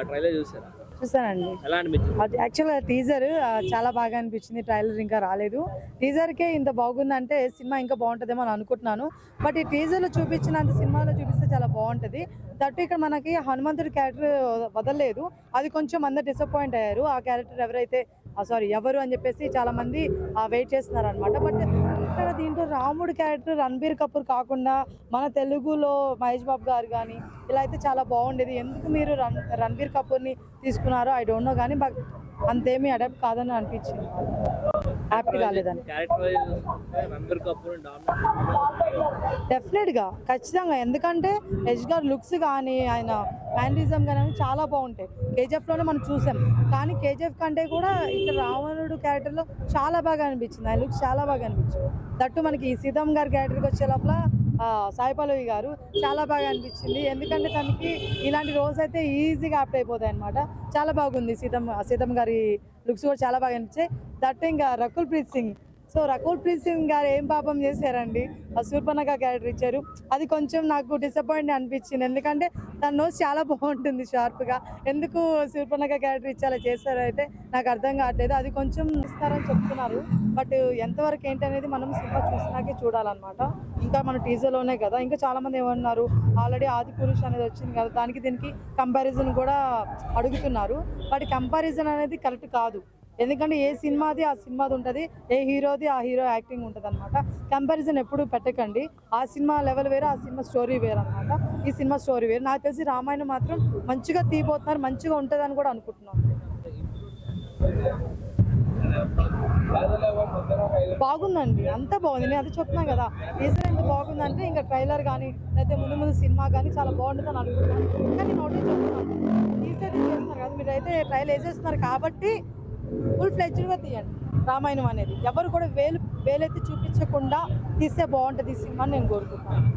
Trailer చూసారా? చూసానండి. ఎలా అనిపించింది? అది యాక్చువల్గా టీజర్ చాలా బాగా అనిపించింది. ట్రైలర్ ఇంకా రాలేదు. టీజర్కే ఇంత బాగుందంటే సినిమా ఇంకా బాగుంటుందేమో అని అనుకుంటున్నాను. బట్ ఈ టీజర్లో చూపించినంత సినిమాలో చూపిస్తే చాలా బాగుంటుంది. దట్టు ఇక్కడ మనకి హనుమంతుడి క్యారెక్టర్ వదలలేదు. అది కొంచెం అందరు డిసప్పాయింట్ అయ్యారు. ఆ క్యారెక్టర్ ఎవరు అని చెప్పేసి చాలా మంది వెయిట్ చేస్తున్నారు అనమాట. బట్ ఇక్కడ దీంట్లో రాముడి క్యారెక్టర్ రణబీర్ కపూర్ కాకుండా మన తెలుగులో మహేష్ బాబు గారు కానీ ఇలా అయితే చాలా బాగుండేది. ఎందుకు మీరు రణబీర్ కపూర్ని తీసుకున్నారో ఐ డోంట్ నో, కానీ అంతేమీ అడాప్ట్ కాదని అనిపించింది. హ్యాపీ కాలేదని. డెఫినెట్గా ఖచ్చితంగా, ఎందుకంటే యష్ గారు లుక్స్ కానీ ఆయన మ్యానరిజం కానీ చాలా బాగుంటాయి. కేజీఎఫ్లోనే మనం చూసాం, కానీ కేజీఎఫ్ కంటే కూడా ఇక్కడ రావణుడు క్యారెక్టర్లో చాలా బాగా అనిపించింది. ఆయన లుక్స్ చాలా బాగా అనిపించింది. దట్టు మనకి సీతమ్మ గారి క్యారెక్టర్కి వచ్చే లోపల సాయి పల్లవి గారు చాలా బాగా అనిపించింది. ఎందుకంటే తనకి ఇలాంటి రోల్స్ అయితే ఈజీగా యాప్ట్ అయిపోతాయి అనమాట. చాలా బాగుంది. సీతమ్మ గారి లుక్స్ కూడా చాలా బాగా అనిపించాయి. దట్ ఇంకా రకుల్ ప్రీత్ సింగ్ గారు ఏం పాపం చేశారండి, ఆ శూర్పణఖ క్యారెక్టర్ ఇచ్చారు. అది కొంచెం నాకు డిసప్పాయింట్ అనిపించింది. ఎందుకంటే తన నోస్ చాలా బాగుంటుంది షార్ప్గా. ఎందుకు శూర్పణఖ క్యారెక్టర్ ఇచ్చేలా చేశారైతే నాకు అర్థం కావట్లేదు. అది కొంచెం ఇస్తారని చెప్తున్నారు. బట్ ఎంతవరకు ఏంటనేది మనం సినిమా చూసినాకే చూడాలన్నమాట. ఇంకా మన టీజర్లోనే కదా. ఇంకా చాలా మంది ఏమన్నారు, ఆల్రెడీ ఆది పురుష్ అనేది వచ్చింది కదా, దానికి దీనికి కంపారిజన్ కూడా అడుగుతున్నారు. బట్ కంపారిజన్ అనేది కరెక్ట్ కాదు. ఎందుకంటే ఏ సినిమాది ఆ సినిమాది ఉంటుంది, ఏ హీరోది ఆ హీరో యాక్టింగ్ ఉంటుంది అనమాట. కంపారిజన్ ఎప్పుడు పెట్టకండి. ఆ సినిమా లెవెల్ వేరే, ఆ సినిమా స్టోరీ వేరు అనమాట. ఈ సినిమా స్టోరీ వేరు. నాకు తెలిసి రామాయణం మాత్రం మంచిగా తీయబోతున్నారు, మంచిగా ఉంటుంది అని కూడా అనుకుంటున్నాను. బాగుందండి, అంతా బాగుంది. నేను అది చెప్తున్నాను కదా, టీజర్ ఎంత బాగుందంటే ఇంకా ట్రైలర్ కానీ లేకపోతే ముందు సినిమా కానీ చాలా బాగుంటుంది అని అనుకుంటున్నాను. కానీ నోటి చెప్తున్నాను, టీజర్ చేస్తున్నారు కదా, మీరైతే ట్రైలర్ వేసేస్తున్నారు కాబట్టి ఫుల్ ఫ్లెడ్జ్డ్గా తీయండి రామాయణం అనేది. ఎవరు కూడా వేలెత్తి చూపించకుండా తీస్తే బాగుంటుంది ఈ సినిమా నేను కోరుకుంటున్నాను.